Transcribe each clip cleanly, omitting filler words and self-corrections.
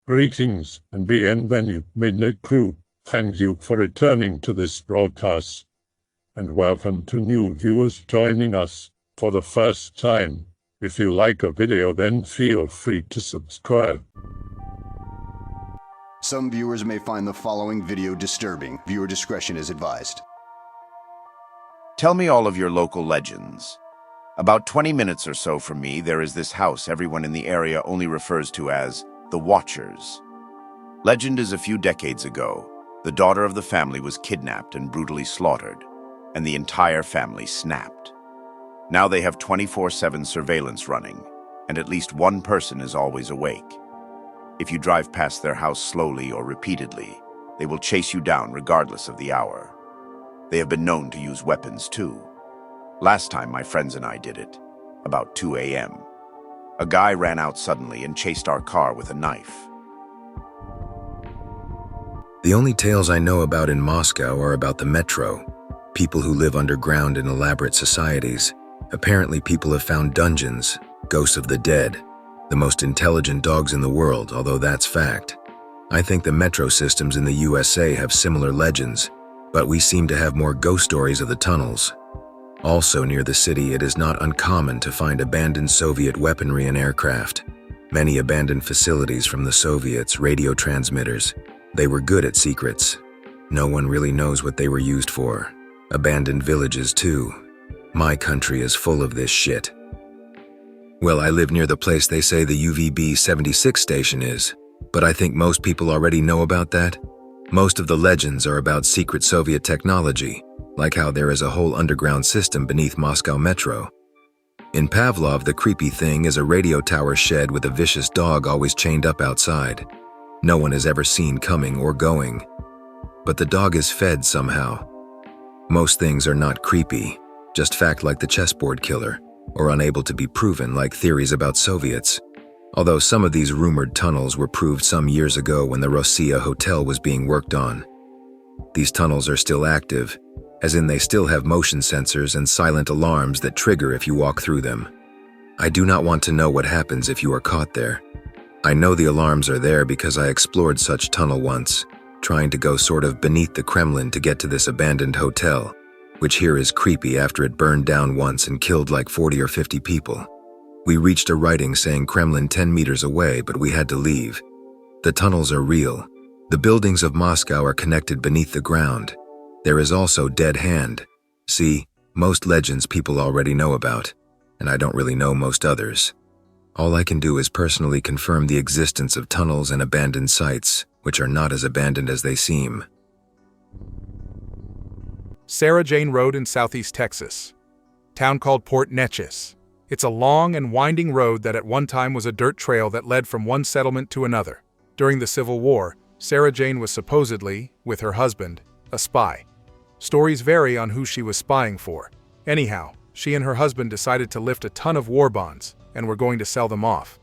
Greetings and bienvenue, Midnight Crew. Thank you for returning to this broadcast. And welcome to new viewers joining us for the first time. If you like a video, then feel free to subscribe. Some viewers may find the following video disturbing. Viewer discretion is advised. Tell me all of your local legends. About 20 minutes or so from me, there is this house everyone in the area only refers to as the Watchers. Legend is a few decades ago, the daughter of the family was kidnapped and brutally slaughtered, and the entire family snapped. Now they have 24/7 surveillance running, and at least one person is always awake. If you drive past their house slowly or repeatedly, they will chase you down regardless of the hour. They have been known to use weapons too. Last time my friends and I did it, about 2 a.m. A guy ran out suddenly and chased our car with a knife. The only tales I know about in Moscow are about the metro, people who live underground in elaborate societies. Apparently people have found dungeons, ghosts of the dead, the most intelligent dogs in the world, although that's fact. I think the metro systems in the USA have similar legends, but we seem to have more ghost stories of the tunnels. Also near the city, it is not uncommon to find abandoned Soviet weaponry and aircraft. Many abandoned facilities from the Soviets, radio transmitters. They were good at secrets. No one really knows what they were used for. Abandoned villages too. My country is full of this shit. Well, I live near the place they say the UVB 76 station is, but I think most people already know about that. Most of the legends are about secret Soviet technology, like how there is a whole underground system beneath Moscow Metro. In Pavlov, the creepy thing is a radio tower shed with a vicious dog always chained up outside. No one is ever seen coming or going. But the dog is fed somehow. Most things are not creepy, just fact like the chessboard killer, or unable to be proven like theories about Soviets. Although some of these rumored tunnels were proved some years ago when the Rossiya Hotel was being worked on. These tunnels are still active, as in they still have motion sensors and silent alarms that trigger if you walk through them. I do not want to know what happens if you are caught there. I know the alarms are there because I explored such tunnel once, trying to go sort of beneath the Kremlin to get to this abandoned hotel, which here is creepy after it burned down once and killed like 40 or 50 people. We reached a writing saying Kremlin 10 meters away, but we had to leave. The tunnels are real. The buildings of Moscow are connected beneath the ground. There is also Dead Hand. See, most legends people already know about, and I don't really know most others. All I can do is personally confirm the existence of tunnels and abandoned sites, which are not as abandoned as they seem. Sara Jane Road in southeast Texas. Town called Port Neches. It's a long and winding road that at one time was a dirt trail that led from one settlement to another. During the Civil War, Sara Jane was supposedly, with her husband, a spy. Stories vary on who she was spying for. Anyhow, she and her husband decided to lift a ton of war bonds and were going to sell them off.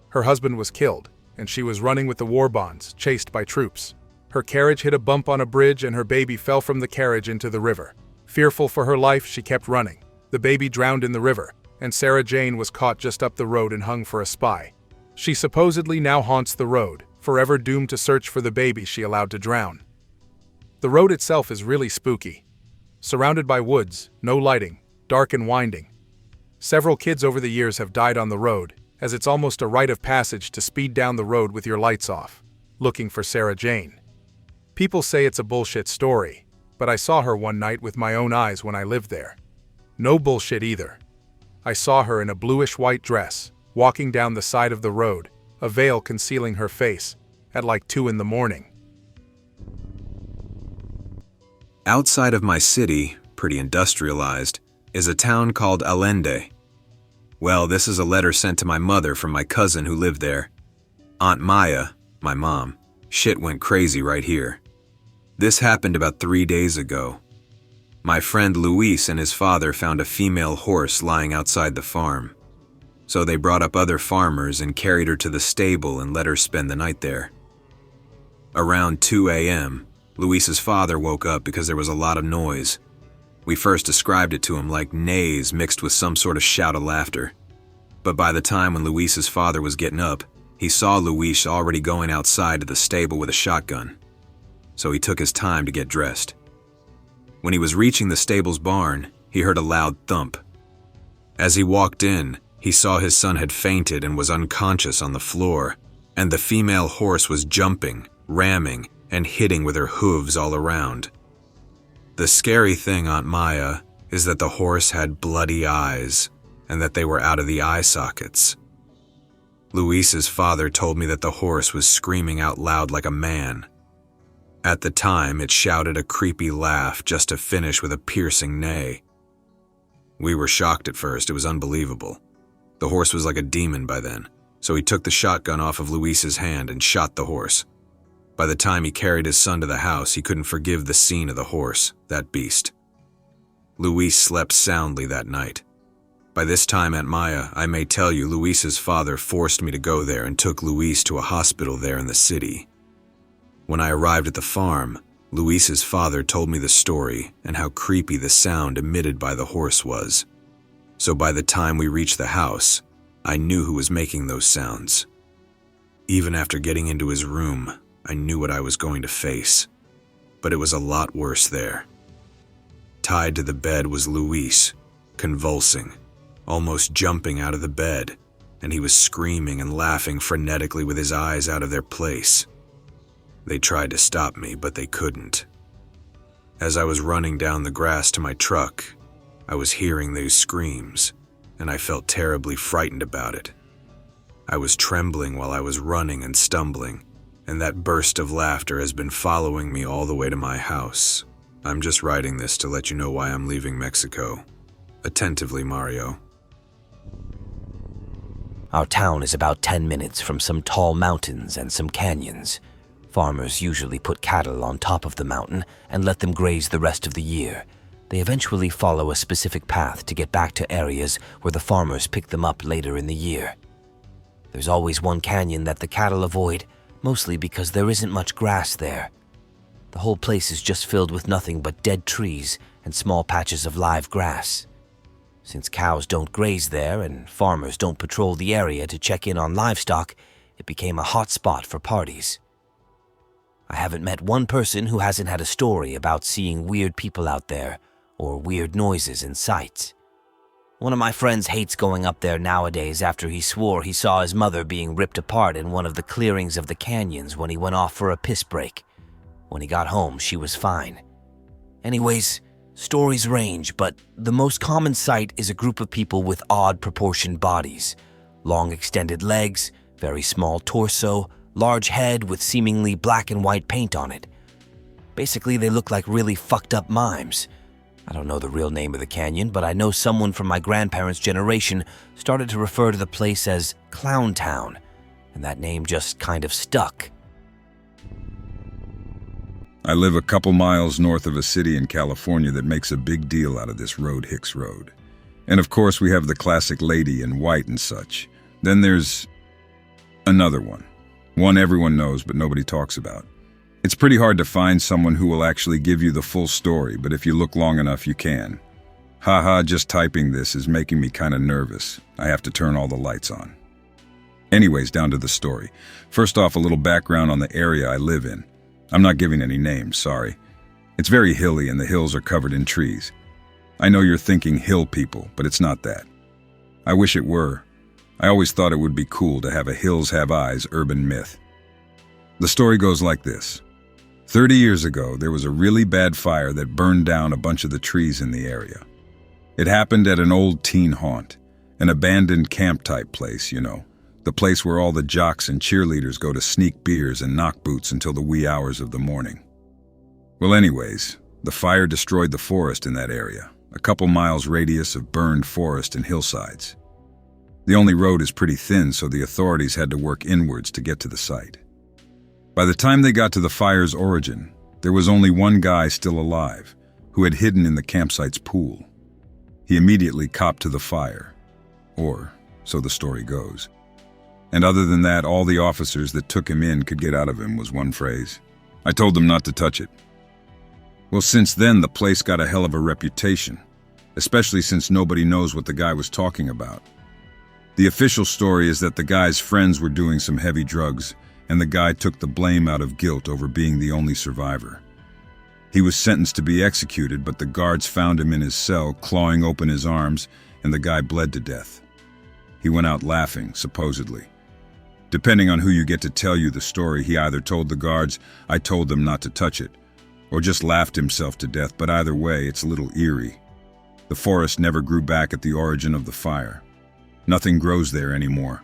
Her husband was killed, and she was running with the war bonds, chased by troops. Her carriage hit a bump on a bridge and her baby fell from the carriage into the river. Fearful for her life, she kept running. The baby drowned in the river, and Sara Jane was caught just up the road and hung for a spy. She supposedly now haunts the road, forever doomed to search for the baby she allowed to drown. The road itself is really spooky. Surrounded by woods, no lighting, dark and winding. Several kids over the years have died on the road, as it's almost a rite of passage to speed down the road with your lights off, looking for Sara Jane. People say it's a bullshit story, but I saw her one night with my own eyes when I lived there. No bullshit either. I saw her in a bluish-white dress, walking down the side of the road, a veil concealing her face, at like 2 in the morning. Outside of my city, pretty industrialized, is a town called Allende. Well, this is a letter sent to my mother from my cousin who lived there. Aunt Maya, my mom, shit went crazy right here. This happened about 3 days ago. My friend Luis and his father found a female horse lying outside the farm. So they brought up other farmers and carried her to the stable and let her spend the night there. Around 2 a.m., Luis's father woke up because there was a lot of noise. We first described it to him like neighs mixed with some sort of shout of laughter. But by the time when Luis's father was getting up, He saw Luis already going outside to the stable with a shotgun, so he took his time to get dressed. When he was reaching the stable's barn, he heard a loud thump. As he walked in, he saw his son had fainted and was unconscious on the floor, and the female horse was jumping, ramming, and hitting with her hooves all around. The scary thing, Aunt Maya, is that the horse had bloody eyes, and that they were out of the eye sockets. Luis's father told me that the horse was screaming out loud like a man. At the time, it shouted a creepy laugh just to finish with a piercing neigh. We were shocked at first. It was unbelievable. The horse was like a demon by then, so he took the shotgun off of Luis's hand and shot the horse. By the time he carried his son to the house, he couldn't forgive the scene of the horse, that beast. Luis slept soundly that night. By this time, Aunt Maya, I may tell you, Luis's father forced me to go there and took Luis to a hospital there in the city. When I arrived at the farm, Luis's father told me the story and how creepy the sound emitted by the horse was. So by the time we reached the house, I knew who was making those sounds. Even after getting into his room, I knew what I was going to face. But it was a lot worse there. Tied to the bed was Luis, convulsing, almost jumping out of the bed, and he was screaming and laughing frenetically with his eyes out of their place. They tried to stop me, but they couldn't. As I was running down the grass to my truck, I was hearing those screams, and I felt terribly frightened about it. I was trembling while I was running and stumbling, and that burst of laughter has been following me all the way to my house. I'm just writing this to let you know why I'm leaving Mexico. Attentively, Mario. Our town is about 10 minutes from some tall mountains and some canyons. Farmers usually put cattle on top of the mountain and let them graze the rest of the year. They eventually follow a specific path to get back to areas where the farmers pick them up later in the year. There's always one canyon that the cattle avoid, mostly because there isn't much grass there. The whole place is just filled with nothing but dead trees and small patches of live grass. Since cows don't graze there and farmers don't patrol the area to check in on livestock, it became a hot spot for parties. I haven't met one person who hasn't had a story about seeing weird people out there or weird noises and sights. One of my friends hates going up there nowadays after he swore he saw his mother being ripped apart in one of the clearings of the canyons when he went off for a piss break. When he got home, she was fine. Anyways, stories range, but the most common sight is a group of people with odd proportioned bodies. Long extended legs, very small torso, large head with seemingly black and white paint on it. Basically, they look like really fucked up mimes. I don't know the real name of the canyon, but I know someone from my grandparents' generation started to refer to the place as Clown Town, and that name just kind of stuck. I live a couple miles north of a city in California that makes a big deal out of this road, Hicks Road. And of course we have the classic lady in white and such. Then there's another one. One everyone knows but nobody talks about. It's pretty hard to find someone who will actually give you the full story, but if you look long enough you can. Haha, just typing this is making me kind of nervous. I have to turn all the lights on. Anyways, down to the story. First off, a little background on the area I live in. I'm not giving any names, sorry. It's very hilly and the hills are covered in trees. I know you're thinking hill people, but it's not that. I wish it were. I always thought it would be cool to have a hills have eyes urban myth. The story goes like this. 30 years ago, there was a really bad fire that burned down a bunch of the trees in the area. It happened at an old teen haunt, an abandoned camp-type place, you know. The place where all the jocks and cheerleaders go to sneak beers and knock boots until the wee hours of the morning. Well anyways, the fire destroyed the forest in that area, a couple miles radius of burned forest and hillsides. The only road is pretty thin, so the authorities had to work inwards to get to the site. By the time they got to the fire's origin, there was only one guy still alive, who had hidden in the campsite's pool. He immediately copped to the fire, or so the story goes. And other than that, all the officers that took him in could get out of him was one phrase. I told them not to touch it. Well, since then, the place got a hell of a reputation, especially since nobody knows what the guy was talking about. The official story is that the guy's friends were doing some heavy drugs, and the guy took the blame out of guilt over being the only survivor. He was sentenced to be executed, but the guards found him in his cell, clawing open his arms, and the guy bled to death. He went out laughing, supposedly. Depending on who you get to tell you the story, he either told the guards, "I told them not to touch it," or just laughed himself to death, but either way, it's a little eerie. The forest never grew back at the origin of the fire. Nothing grows there anymore.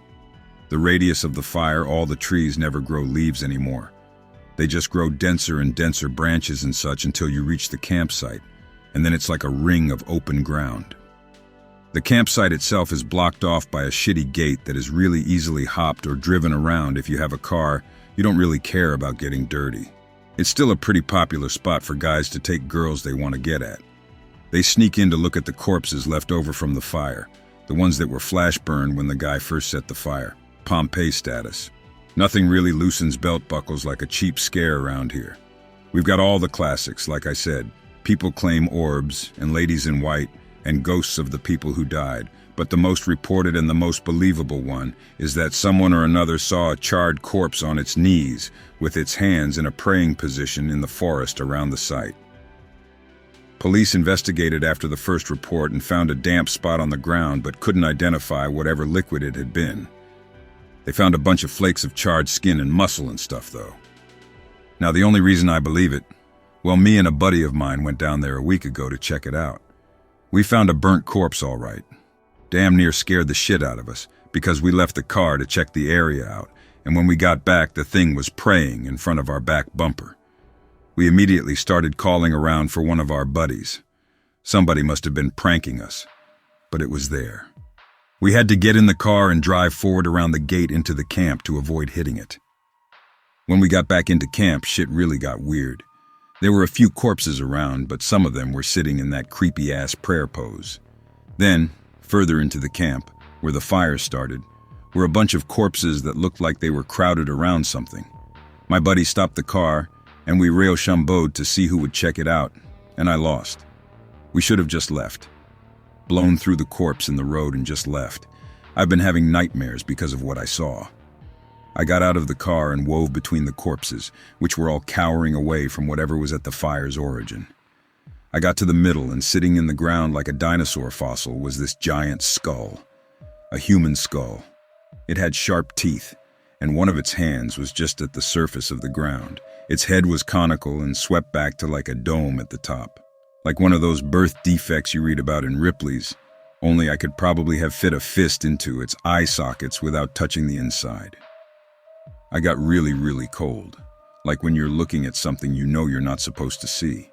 The radius of the fire, all the trees never grow leaves anymore. They just grow denser and denser branches and such until you reach the campsite, and then it's like a ring of open ground. The campsite itself is blocked off by a shitty gate that is really easily hopped or driven around. If you have a car, you don't really care about getting dirty. It's still a pretty popular spot for guys to take girls they want to get at. They sneak in to look at the corpses left over from the fire, the ones that were flash burned when the guy first set the fire. Pompeii status. Nothing really loosens belt buckles like a cheap scare around here. We've got all the classics, like I said. People claim orbs, and ladies in white, and ghosts of the people who died. But the most reported and the most believable one is that someone or another saw a charred corpse on its knees, with its hands in a praying position in the forest around the site. Police investigated after the first report and found a damp spot on the ground, but couldn't identify whatever liquid it had been. They found a bunch of flakes of charred skin and muscle and stuff, though. Now, the only reason I believe it, well, me and a buddy of mine went down there a week ago to check it out. We found a burnt corpse, all right. Damn near scared the shit out of us, because we left the car to check the area out, and when we got back, the thing was praying in front of our back bumper. We immediately started calling around for one of our buddies. Somebody must have been pranking us, but it was there. We had to get in the car and drive forward around the gate into the camp to avoid hitting it. When we got back into camp, shit really got weird. There were a few corpses around, but some of them were sitting in that creepy-ass prayer pose. Then, further into the camp, where the fire started, were a bunch of corpses that looked like they were crowded around something. My buddy stopped the car, and we rachambeaued to see who would check it out, and I lost. We should have just left. Blown through the corpse in the road and just left. I've been having nightmares because of what I saw. I got out of the car and wove between the corpses, which were all cowering away from whatever was at the fire's origin. I got to the middle, and sitting in the ground like a dinosaur fossil was this giant skull. A human skull. It had sharp teeth, and one of its hands was just at the surface of the ground. Its head was conical and swept back to like a dome at the top. Like one of those birth defects you read about in Ripley's, only I could probably have fit a fist into its eye sockets without touching the inside. I got really, really cold, like when you're looking at something you know you're not supposed to see.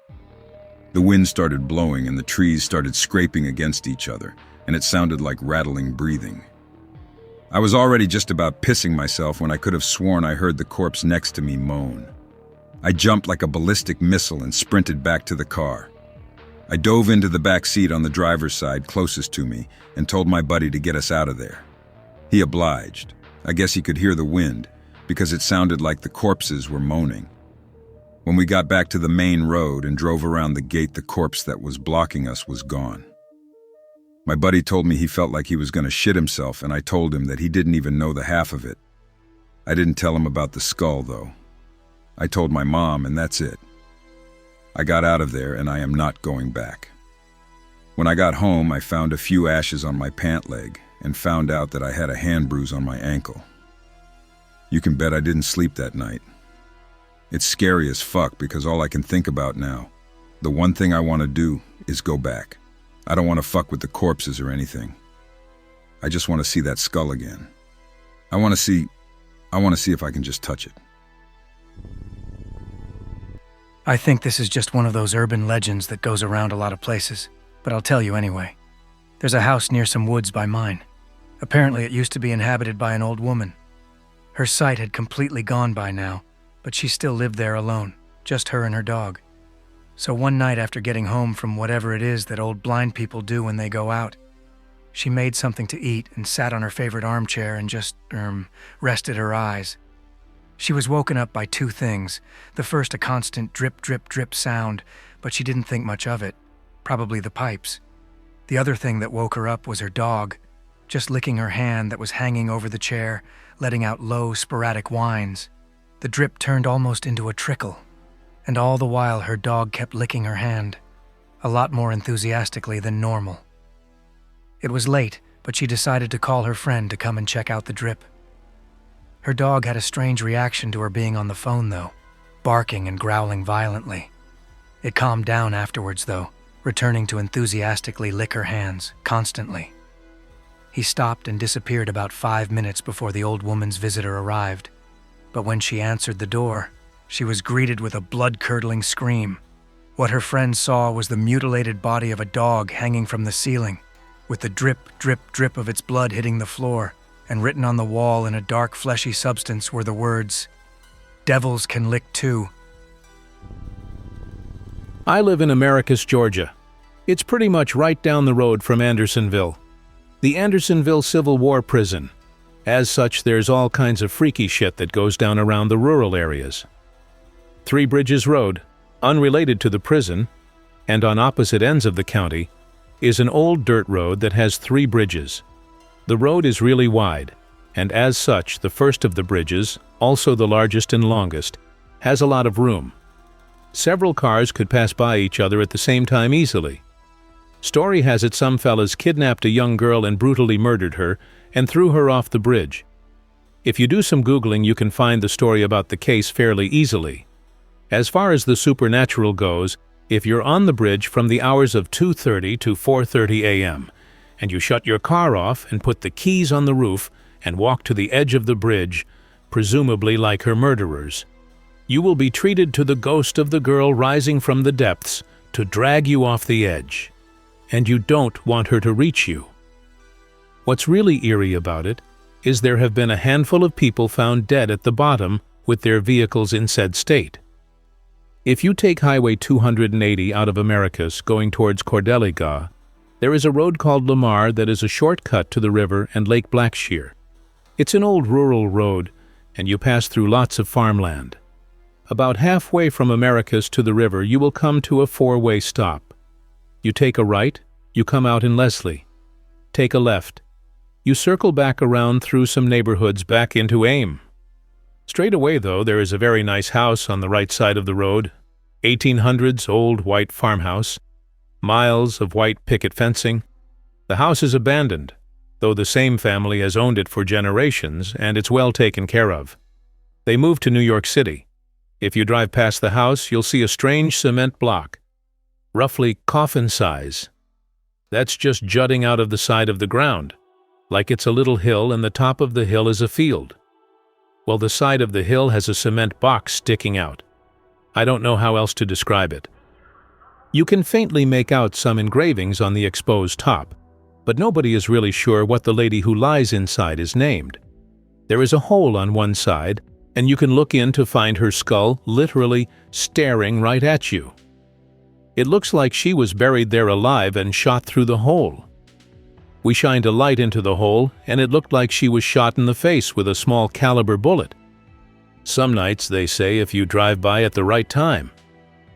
The wind started blowing and the trees started scraping against each other, and it sounded like rattling breathing. I was already just about pissing myself when I could have sworn I heard the corpse next to me moan. I jumped like a ballistic missile and sprinted back to the car. I dove into the back seat on the driver's side closest to me and told my buddy to get us out of there. He obliged. I guess he could hear the wind, because it sounded like the corpses were moaning. When we got back to the main road and drove around the gate, the corpse that was blocking us was gone. My buddy told me he felt like he was going to shit himself, and I told him that he didn't even know the half of it. I didn't tell him about the skull, though. I told my mom, and that's it. I got out of there, and I am not going back. When I got home, I found a few ashes on my pant leg and found out that I had a hand bruise on my ankle. You can bet I didn't sleep that night. It's scary as fuck because all I can think about now, the one thing I want to do is go back. I don't want to fuck with the corpses or anything. I just want to see that skull again. I want to see if I can just touch it. I think this is just one of those urban legends that goes around a lot of places, but I'll tell you anyway. There's a house near some woods by mine. Apparently it used to be inhabited by an old woman. Her sight had completely gone by now, but she still lived there alone, just her and her dog. So one night after getting home from whatever it is that old blind people do when they go out, she made something to eat and sat on her favorite armchair and just, rested her eyes. She was woken up by two things. The first, a constant drip, drip, drip sound, but she didn't think much of it. Probably the pipes. The other thing that woke her up was her dog. just licking her hand that was hanging over the chair, letting out low, sporadic whines. The drip turned almost into a trickle, and all the while her dog kept licking her hand, a lot more enthusiastically than normal. It was late, but she decided to call her friend to come and check out the drip. Her dog had a strange reaction to her being on the phone, though, barking and growling violently. It calmed down afterwards, though, returning to enthusiastically lick her hands, constantly. He stopped and disappeared about 5 minutes before the old woman's visitor arrived. But when she answered the door, she was greeted with a blood-curdling scream. What her friend saw was the mutilated body of a dog hanging from the ceiling, with the drip, drip, drip of its blood hitting the floor, and written on the wall in a dark, fleshy substance were the words, "Devils can lick too." I live in Americus, Georgia. It's pretty much right down the road from Andersonville, the Andersonville Civil War prison. As such, there's all kinds of freaky shit that goes down around the rural areas. Three Bridges Road, unrelated to the prison, and on opposite ends of the county, is an old dirt road that has 3 bridges. The road is really wide, and as such, the first of the bridges, also the largest and longest, has a lot of room. Several cars could pass by each other at the same time easily. Story has it some fellas kidnapped a young girl and brutally murdered her and threw her off the bridge. If you do some Googling, you can find the story about the case fairly easily. As far as the supernatural goes, if you're on the bridge from the hours of 2:30 to 4:30 a.m., and you shut your car off and put the keys on the roof and walk to the edge of the bridge, presumably like her murderers, you will be treated to the ghost of the girl rising from the depths to drag you off the edge. And you don't want her to reach you. What's really eerie about it is there have been a handful of people found dead at the bottom with their vehicles in said state. If you take Highway 280 out of Americus going towards Cordeliga, there is a road called Lamar that is a shortcut to the river and Lake Blackshear. It's an old rural road, and you pass through lots of farmland. About halfway from Americus to the river, you will come to a 4-way stop. You take a right, you come out in Leslie. Take a left. You circle back around through some neighborhoods back into Ames. Straight away, though, there is a very nice house on the right side of the road, 1800s old white farmhouse, miles of white picket fencing. The house is abandoned, though the same family has owned it for generations, and it's well taken care of. They moved to New York City. If you drive past the house, you'll see a strange cement block, roughly coffin size. That's just jutting out of the side of the ground, like it's a little hill and the top of the hill is a field. Well, the side of the hill has a cement box sticking out. I don't know how else to describe it. You can faintly make out some engravings on the exposed top, but nobody is really sure what the lady who lies inside is named. There is a hole on one side, and you can look in to find her skull literally staring right at you. It looks like she was buried there alive and shot through the hole. We shined a light into the hole, and it looked like she was shot in the face with a small caliber bullet. Some nights, they say, if you drive by at the right time,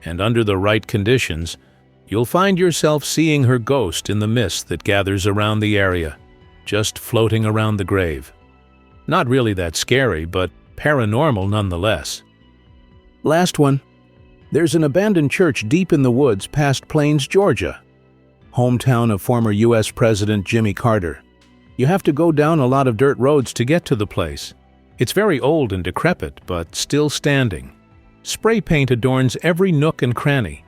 and under the right conditions, you'll find yourself seeing her ghost in the mist that gathers around the area, just floating around the grave. Not really that scary, but paranormal nonetheless. Last one. There's an abandoned church deep in the woods past Plains, Georgia, hometown of former U.S. President Jimmy Carter. You have to go down a lot of dirt roads to get to the place. It's very old and decrepit, but still standing. Spray paint adorns every nook and cranny.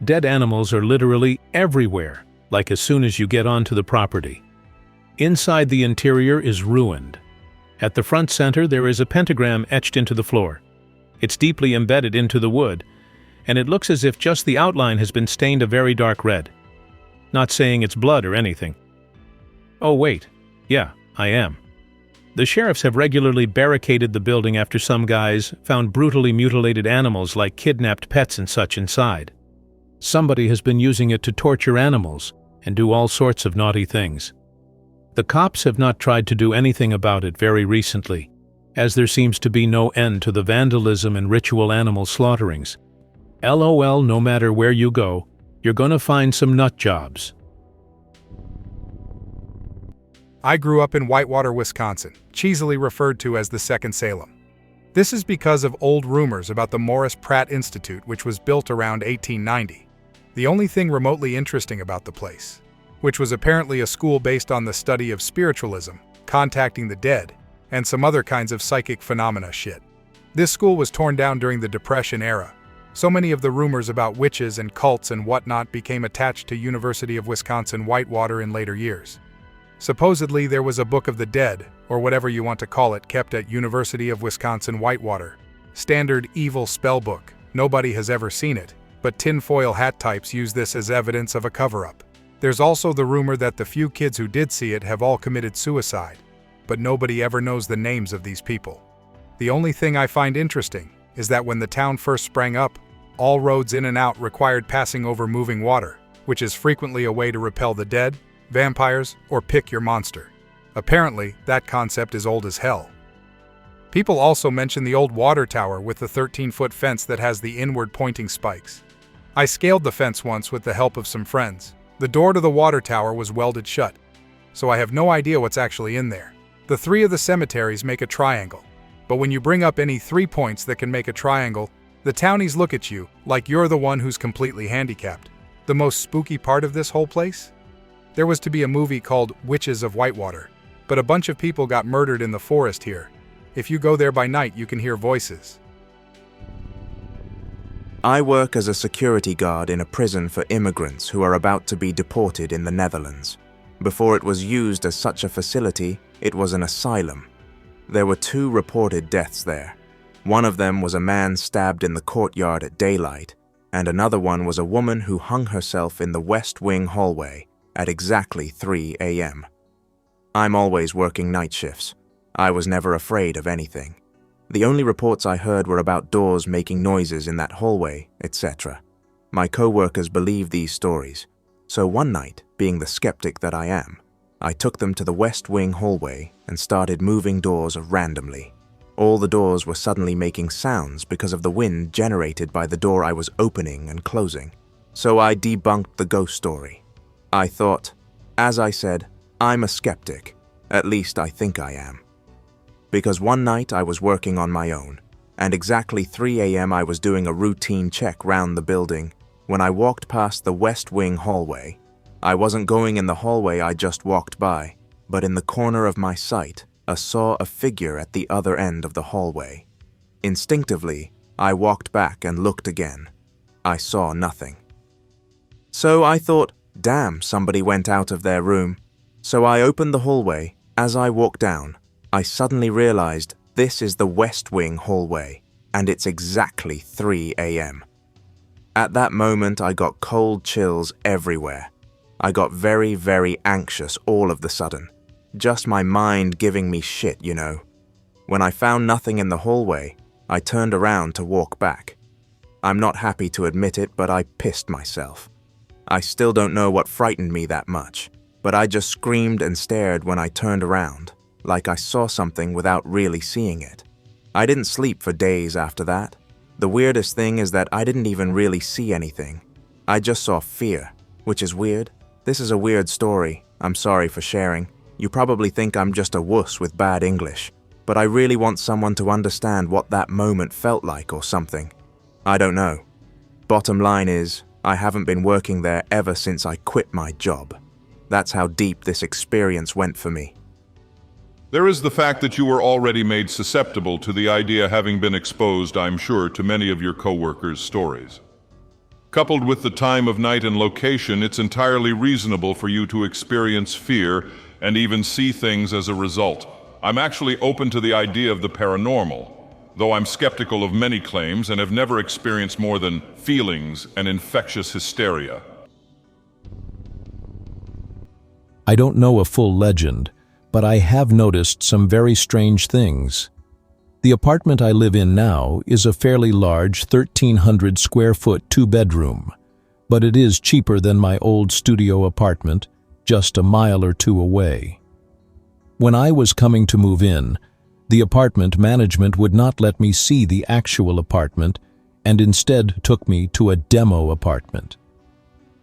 Dead animals are literally everywhere, like as soon as you get onto the property. Inside, the interior is ruined. At the front center, there is a pentagram etched into the floor. It's deeply embedded into the wood, and it looks as if just the outline has been stained a very dark red. Not saying it's blood or anything. Oh wait, yeah, I am. The sheriffs have regularly barricaded the building after some guys found brutally mutilated animals like kidnapped pets and such inside. Somebody has been using it to torture animals and do all sorts of naughty things. The cops have not tried to do anything about it very recently, as there seems to be no end to the vandalism and ritual animal slaughterings. LOL, no matter where you go, you're gonna find some nut jobs. I grew up in Whitewater, Wisconsin, cheesily referred to as the Second Salem. This is because of old rumors about the Morris Pratt Institute, which was built around 1890. The only thing remotely interesting about the place, which was apparently a school based on the study of spiritualism, contacting the dead, and some other kinds of psychic phenomena shit. This school was torn down during the Depression era. So many of the rumors about witches and cults and whatnot became attached to University of Wisconsin Whitewater in later years. Supposedly there was a Book of the Dead, or whatever you want to call it, kept at University of Wisconsin Whitewater. Standard evil spell book. Nobody has ever seen it, but tinfoil hat types use this as evidence of a cover-up. There's also the rumor that the few kids who did see it have all committed suicide, but nobody ever knows the names of these people. The only thing I find interesting is that when the town first sprang up, all roads in and out required passing over moving water, which is frequently a way to repel the dead, vampires, or pick your monster. Apparently, that concept is old as hell. People also mention the old water tower with the 13-foot fence that has the inward-pointing spikes. I scaled the fence once with the help of some friends. The door to the water tower was welded shut, so I have no idea what's actually in there. The three of the cemeteries make a triangle, but when you bring up any 3 points that can make a triangle, the townies look at you like you're the one who's completely handicapped. The most spooky part of this whole place? There was to be a movie called Witches of Whitewater, but a bunch of people got murdered in the forest here. If you go there by night, you can hear voices. I work as a security guard in a prison for immigrants who are about to be deported in the Netherlands. Before it was used as such a facility, it was an asylum. There were 2 reported deaths there. One of them was a man stabbed in the courtyard at daylight, and another one was a woman who hung herself in the West Wing hallway at exactly 3 a.m. I'm always working night shifts. I was never afraid of anything. The only reports I heard were about doors making noises in that hallway, etc. My co-workers believed these stories, so one night, being the skeptic that I am, I took them to the West Wing hallway and started moving doors randomly. All the doors were suddenly making sounds because of the wind generated by the door I was opening and closing. So I debunked the ghost story. I thought, as I said, I'm a skeptic. At least I think I am. Because one night I was working on my own, and exactly 3 a.m. I was doing a routine check round the building when I walked past the West Wing hallway. I wasn't going in the hallway I just walked by, but in the corner of my sight, I saw a figure at the other end of the hallway. Instinctively, I walked back and looked again. I saw nothing. So I thought, damn, somebody went out of their room. So I opened the hallway. As I walked down, I suddenly realized this is the West Wing hallway, and it's exactly 3 a.m. At that moment, I got cold chills everywhere. I got very, very anxious all of the sudden. Just my mind giving me shit, you know. When I found nothing in the hallway, I turned around to walk back. I'm not happy to admit it, but I pissed myself. I still don't know what frightened me that much, but I just screamed and stared when I turned around, like I saw something without really seeing it. I didn't sleep for days after that. The weirdest thing is that I didn't even really see anything. I just saw fear, which is weird. This is a weird story. I'm sorry for sharing. You probably think I'm just a wuss with bad English, but I really want someone to understand what that moment felt like or something. I don't know. Bottom line is, I haven't been working there ever since I quit my job. That's how deep this experience went for me. There is the fact that you were already made susceptible to the idea, having been exposed, I'm sure, to many of your co-workers' stories. Coupled with the time of night and location, it's entirely reasonable for you to experience fear and even see things as a result. I'm actually open to the idea of the paranormal, though I'm skeptical of many claims and have never experienced more than feelings and infectious hysteria. I don't know a full legend, but I have noticed some very strange things. The apartment I live in now is a fairly large 1,300 square foot 2-bedroom, but it is cheaper than my old studio apartment, just a mile or two away. When I was coming to move in, the apartment management would not let me see the actual apartment and instead took me to a demo apartment.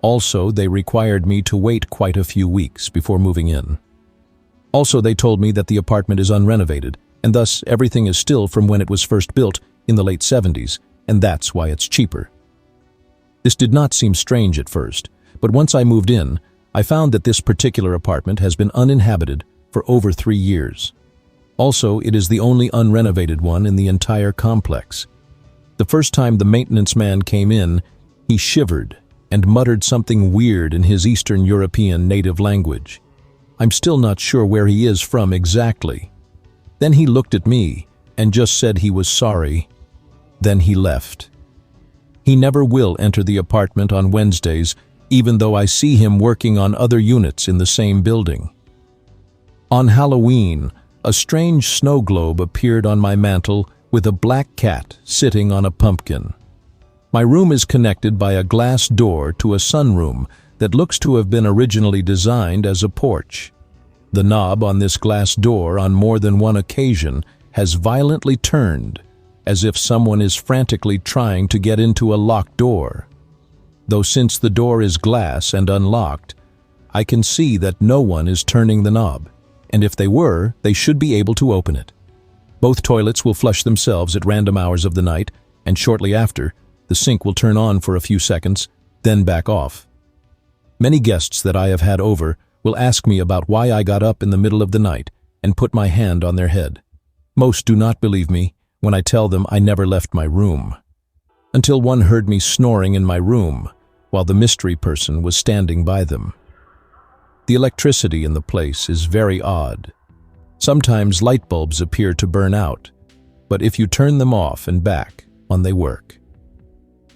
Also, they required me to wait quite a few weeks before moving in. Also, they told me that the apartment is unrenovated, and thus everything is still from when it was first built in the late 70s, and that's why it's cheaper. This did not seem strange at first, but once I moved in, I found that this particular apartment has been uninhabited for over 3 years. Also, it is the only unrenovated one in the entire complex. The first time the maintenance man came in, he shivered and muttered something weird in his Eastern European native language. I'm still not sure where he is from exactly. Then he looked at me and just said he was sorry. Then he left. He never will enter the apartment on Wednesdays, even though I see him working on other units in the same building. On Halloween, a strange snow globe appeared on my mantel with a black cat sitting on a pumpkin. My room is connected by a glass door to a sunroom that looks to have been originally designed as a porch. The knob on this glass door on more than one occasion has violently turned, as if someone is frantically trying to get into a locked door. Though since the door is glass and unlocked, I can see that no one is turning the knob, and if they were, they should be able to open it. Both toilets will flush themselves at random hours of the night, and shortly after, the sink will turn on for a few seconds, then back off. Many guests that I have had over will ask me about why I got up in the middle of the night and put my hand on their head. Most do not believe me when I tell them I never left my room. Until one heard me snoring in my room, while the mystery person was standing by them. The electricity in the place is very odd. Sometimes light bulbs appear to burn out, but if you turn them off and back on, they work.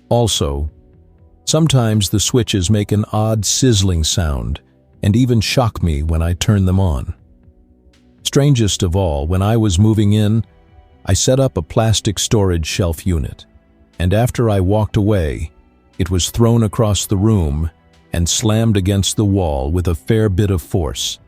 Also, sometimes the switches make an odd sizzling sound and even shock me when I turn them on. Strangest of all, when I was moving in, I set up a plastic storage shelf unit, and after I walked away, it was thrown across the room and slammed against the wall with a fair bit of force.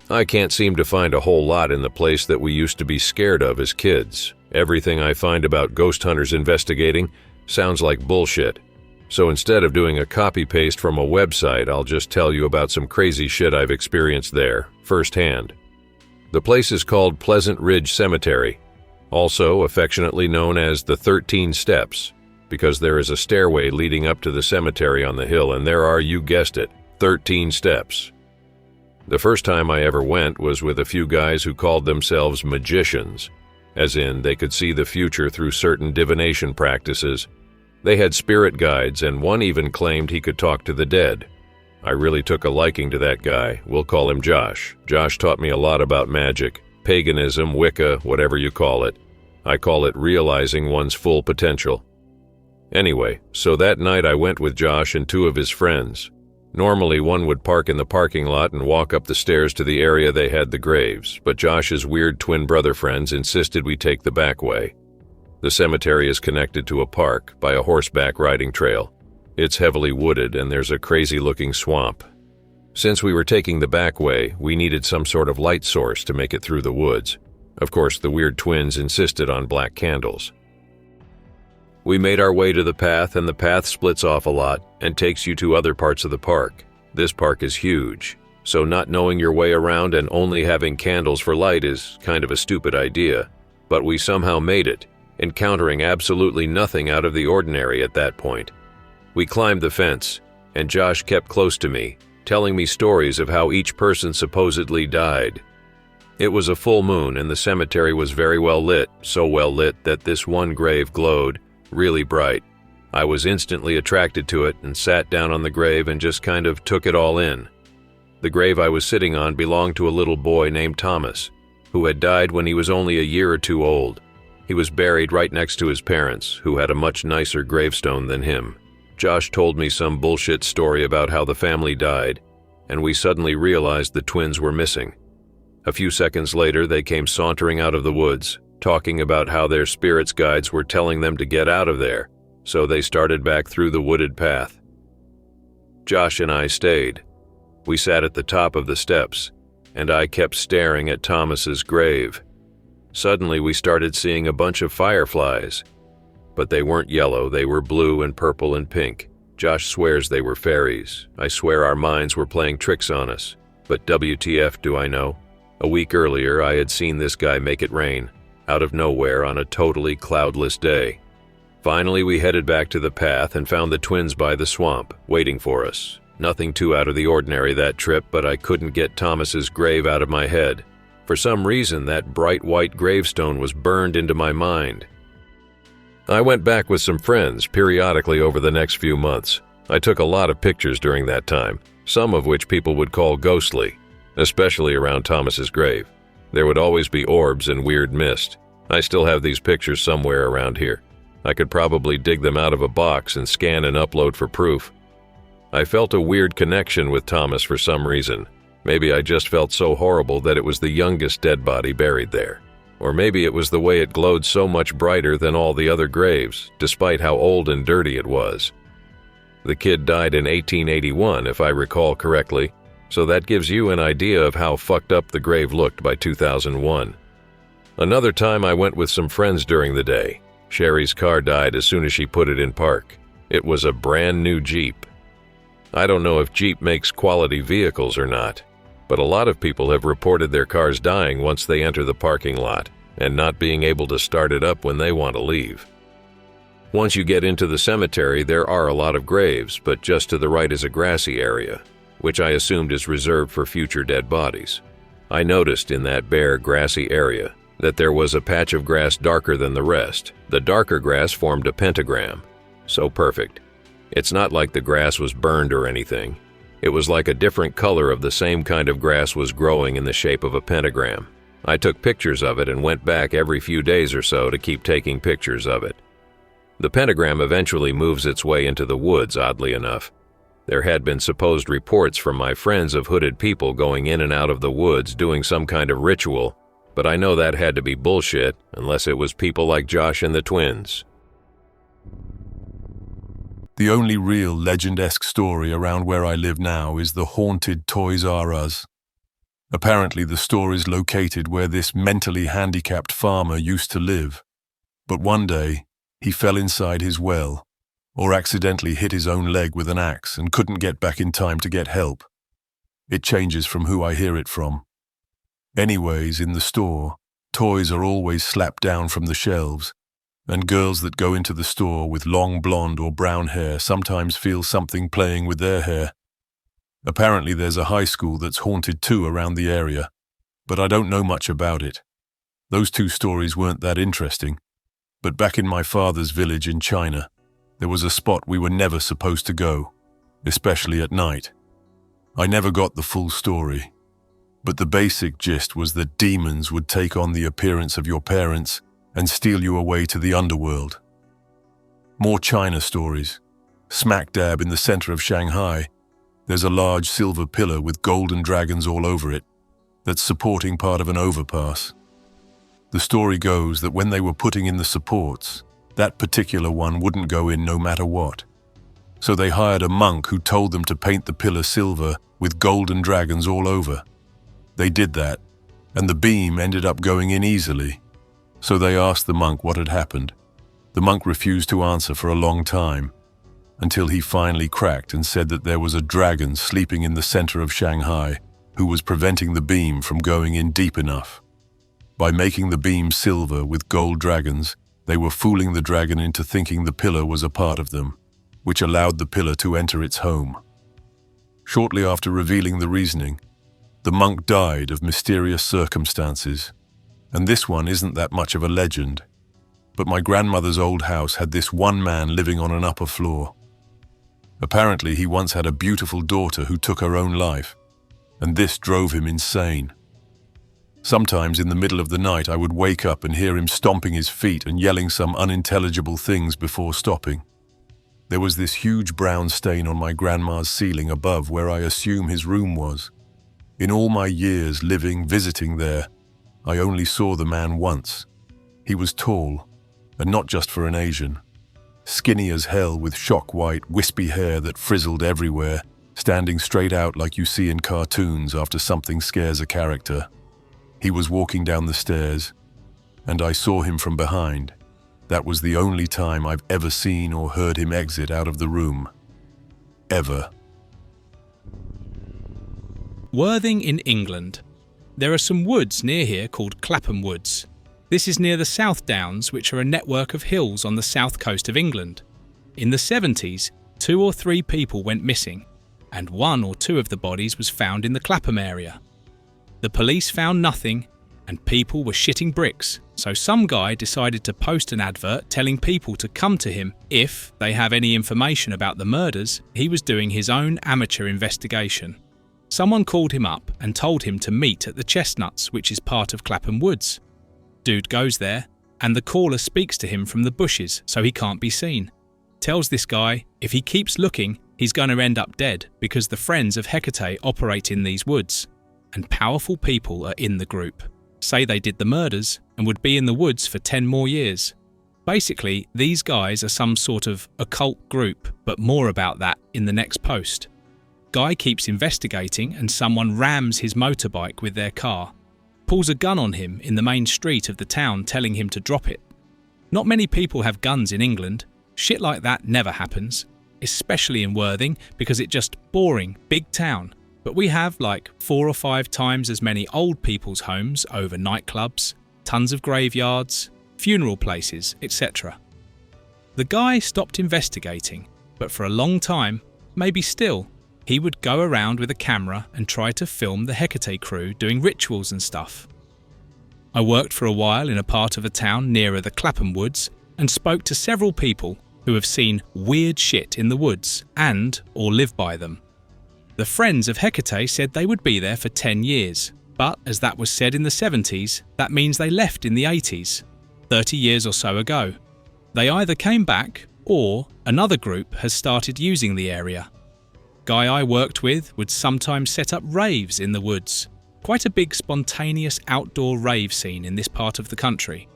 I can't seem to find a whole lot in the place that we used to be scared of as kids. Everything I find about ghost hunters investigating sounds like bullshit. So instead of doing a copy-paste from a website, I'll just tell you about some crazy shit I've experienced there, firsthand. The place is called Pleasant Ridge Cemetery, also affectionately known as the 13 Steps, because there is a stairway leading up to the cemetery on the hill, and there are, you guessed it, 13 steps. The first time I ever went was with a few guys who called themselves magicians, as in they could see the future through certain divination practices. They had spirit guides, and one even claimed he could talk to the dead. I really took a liking to that guy. We'll call him Josh. Josh taught me a lot about magic, paganism, Wicca, whatever you call it. I call it realizing one's full potential. Anyway, so that night I went with Josh and 2 of his friends. Normally one would park in the parking lot and walk up the stairs to the area they had the graves, but Josh's weird twin brother friends insisted we take the back way. The cemetery is connected to a park by a horseback riding trail. It's heavily wooded and there's a crazy-looking swamp. Since we were taking the back way, we needed some sort of light source to make it through the woods. Of course, the weird twins insisted on black candles. We made our way to the path, and the path splits off a lot and takes you to other parts of the park. This park is huge, so not knowing your way around and only having candles for light is kind of a stupid idea. But we somehow made it, encountering absolutely nothing out of the ordinary at that point. We climbed the fence, and Josh kept close to me, telling me stories of how each person supposedly died. It was a full moon, and the cemetery was very well lit, so well lit that this one grave glowed really bright. I was instantly attracted to it and sat down on the grave and just kind of took it all in. The grave I was sitting on belonged to a little boy named Thomas, who had died when he was only a year or 2 old. He was buried right next to his parents, who had a much nicer gravestone than him. Josh told me some bullshit story about how the family died, and we suddenly realized the twins were missing. A few seconds later, they came sauntering out of the woods, talking about how their spirits guides were telling them to get out of there, so they started back through the wooded path. Josh and I stayed. We sat at the top of the steps, and I kept staring at Thomas's grave. Suddenly, we started seeing a bunch of fireflies, but they weren't yellow, they were blue and purple and pink. Josh swears they were fairies. I swear our minds were playing tricks on us. But WTF do I know? A week earlier, I had seen this guy make it rain, out of nowhere on a totally cloudless day. Finally, we headed back to the path and found the twins by the swamp, waiting for us. Nothing too out of the ordinary that trip, but I couldn't get Thomas's grave out of my head. For some reason, that bright white gravestone was burned into my mind. I went back with some friends periodically over the next few months. I took a lot of pictures during that time, some of which people would call ghostly, especially around Thomas's grave. There would always be orbs and weird mist. I still have these pictures somewhere around here. I could probably dig them out of a box and scan and upload for proof. I felt a weird connection with Thomas for some reason. Maybe I just felt so horrible that it was the youngest dead body buried there. Or maybe it was the way it glowed so much brighter than all the other graves, despite how old and dirty it was. The kid died in 1881, if I recall correctly, so that gives you an idea of how fucked up the grave looked by 2001. Another time I went with some friends during the day. Sherry's car died as soon as she put it in park. It was a brand new Jeep. I don't know if Jeep makes quality vehicles or not, but a lot of people have reported their cars dying once they enter the parking lot and not being able to start it up when they want to leave. Once you get into the cemetery, there are a lot of graves, but just to the right is a grassy area, which I assumed is reserved for future dead bodies. I noticed in that bare, grassy area that there was a patch of grass darker than the rest. The darker grass formed a pentagram. So perfect. It's not like the grass was burned or anything. It was like a different color of the same kind of grass was growing in the shape of a pentagram. I took pictures of it and went back every few days or so to keep taking pictures of it. The pentagram eventually moves its way into the woods, oddly enough. There had been supposed reports from my friends of hooded people going in and out of the woods doing some kind of ritual, but I know that had to be bullshit unless it was people like Josh and the twins. The only real legend-esque story around where I live now is the haunted Toys R Us. Apparently the store is located where this mentally handicapped farmer used to live. But one day, he fell inside his well, or accidentally hit his own leg with an axe and couldn't get back in time to get help. It changes from who I hear it from. Anyways, in the store, toys are always slapped down from the shelves, and girls that go into the store with long blonde or brown hair sometimes feel something playing with their hair. Apparently there's a high school that's haunted too around the area, but I don't know much about it. Those two stories weren't that interesting, but back in my father's village in China, there was a spot we were never supposed to go, especially at night. I never got the full story, but the basic gist was that demons would take on the appearance of your parents and steal you away to the underworld. More China stories. Smack dab in the center of Shanghai, there's a large silver pillar with golden dragons all over it that's supporting part of an overpass. The story goes that when they were putting in the supports, that particular one wouldn't go in no matter what. So they hired a monk who told them to paint the pillar silver with golden dragons all over. They did that, and the beam ended up going in easily. So they asked the monk what had happened. The monk refused to answer for a long time, until he finally cracked and said that there was a dragon sleeping in the center of Shanghai who was preventing the beam from going in deep enough. By making the beam silver with gold dragons, they were fooling the dragon into thinking the pillar was a part of them, which allowed the pillar to enter its home. Shortly after revealing the reasoning, the monk died of mysterious circumstances. And this one isn't that much of a legend, but my grandmother's old house had this one man living on an upper floor. Apparently he once had a beautiful daughter who took her own life, and this drove him insane. Sometimes in the middle of the night I would wake up and hear him stomping his feet and yelling some unintelligible things before stopping. There was this huge brown stain on my grandma's ceiling above where I assume his room was. In all my years visiting there, I only saw the man once. He was tall, and not just for an Asian. Skinny as hell with shock-white, wispy hair that frizzled everywhere, standing straight out like you see in cartoons after something scares a character. He was walking down the stairs, and I saw him from behind. That was the only time I've ever seen or heard him exit out of the room. Ever. Worthing in England. There are some woods near here called Clapham Woods. This is near the South Downs, which are a network of hills on the south coast of England. In the 70s, 2 or 3 people went missing, and 1 or 2 of the bodies was found in the Clapham area. The police found nothing, and people were shitting bricks, so some guy decided to post an advert telling people to come to him if they have any information about the murders. He was doing his own amateur investigation. Someone called him up and told him to meet at the Chestnuts, which is part of Clapham Woods. Dude goes there, and the caller speaks to him from the bushes so he can't be seen. Tells this guy if he keeps looking, he's going to end up dead because the friends of Hecate operate in these woods, and powerful people are in the group. Say they did the murders and would be in the woods for 10 more years. Basically, these guys are some sort of occult group, but more about that in the next post. Guy keeps investigating and someone rams his motorbike with their car. Pulls a gun on him in the main street of the town telling him to drop it. Not many people have guns in England. Shit like that never happens, especially in Worthing because it's just boring, big town. But we have like 4 or 5 times as many old people's homes over nightclubs, tons of graveyards, funeral places, etc. The guy stopped investigating, but for a long time, maybe still, he would go around with a camera and try to film the Hecate Crew doing rituals and stuff. I worked for a while in a part of a town nearer the Clapham Woods and spoke to several people who have seen weird shit in the woods and or live by them. The friends of Hecate said they would be there for 10 years, but as that was said in the 70s, that means they left in the 80s, 30 years or so ago. They either came back or another group has started using the area. Guy I worked with would sometimes set up raves in the woods. Quite a big spontaneous outdoor rave scene in this part of the country.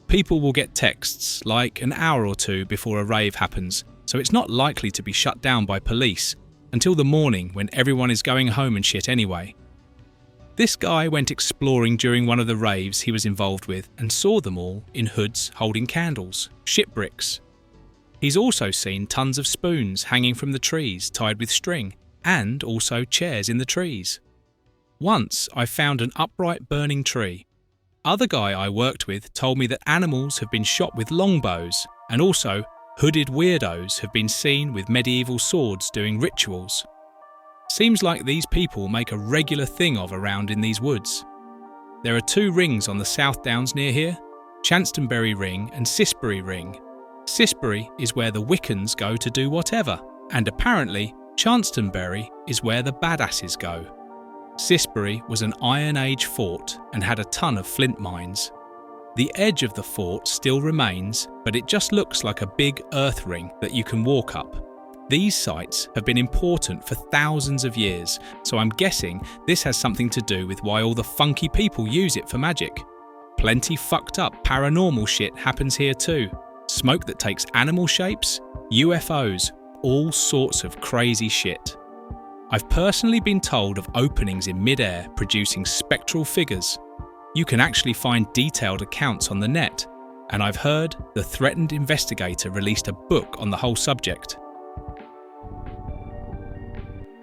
People will get texts like an hour or 2 before a rave happens, so it's not likely to be shut down by police until the morning when everyone is going home and shit anyway. This guy went exploring during one of the raves he was involved with and saw them all in hoods holding candles, shit bricks. He's also seen tons of spoons hanging from the trees tied with string, and also chairs in the trees. Once I found an upright burning tree. Other guy I worked with told me that animals have been shot with longbows, and also hooded weirdos have been seen with medieval swords doing rituals. Seems like these people make a regular thing of around in these woods. There are 2 rings on the South Downs near here, Chanctonbury Ring and Cissbury Ring. Cissbury is where the Wiccans go to do whatever, and apparently Chanctonbury is where the badasses go. Cissbury was an Iron Age fort and had a ton of flint mines. The edge of the fort still remains, but it just looks like a big earth ring that you can walk up. These sites have been important for thousands of years, so I'm guessing this has something to do with why all the funky people use it for magic. Plenty fucked up paranormal shit happens here too. Smoke that takes animal shapes, UFOs, all sorts of crazy shit. I've personally been told of openings in mid-air producing spectral figures. You can actually find detailed accounts on the net, and I've heard the threatened investigator released a book on the whole subject.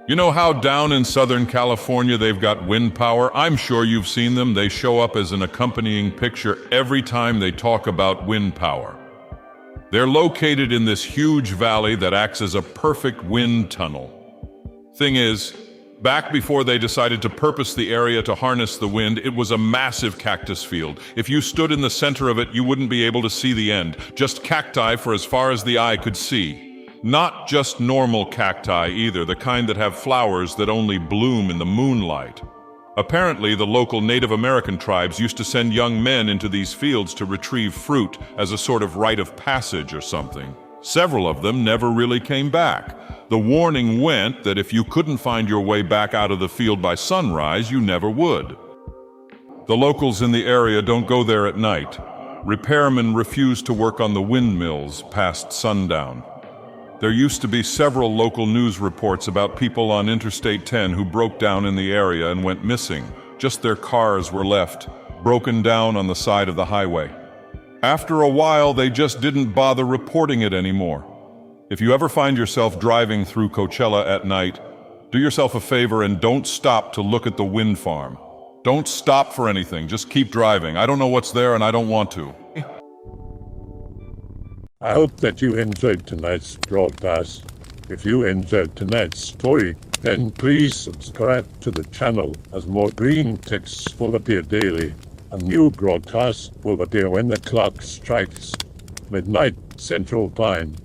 You know how down in Southern California they've got wind power? I'm sure you've seen them. They show up as an accompanying picture every time they talk about wind power. They're located in this huge valley that acts as a perfect wind tunnel. Thing is, back before they decided to purpose the area to harness the wind, it was a massive cactus field. If you stood in the center of it, you wouldn't be able to see the end. Just cacti for as far as the eye could see. Not just normal cacti either, the kind that have flowers that only bloom in the moonlight. Apparently, the local Native American tribes used to send young men into these fields to retrieve fruit as a sort of rite of passage or something. Several of them never really came back. The warning went that if you couldn't find your way back out of the field by sunrise, you never would. The locals in the area don't go there at night. Repairmen refuse to work on the windmills past sundown. There used to be several local news reports about people on Interstate 10 who broke down in the area and went missing. Just their cars were left, broken down on the side of the highway. After a while, they just didn't bother reporting it anymore. If you ever find yourself driving through Coachella at night, Do yourself a favor and don't stop to look at the wind farm. Don't stop for anything, just keep driving. I don't know what's there and I don't want to. I hope that you enjoyed tonight's broadcast. If you enjoyed tonight's story, then please subscribe to the channel as more Greentext will appear daily. A new broadcast will appear when the clock strikes midnight Central Time.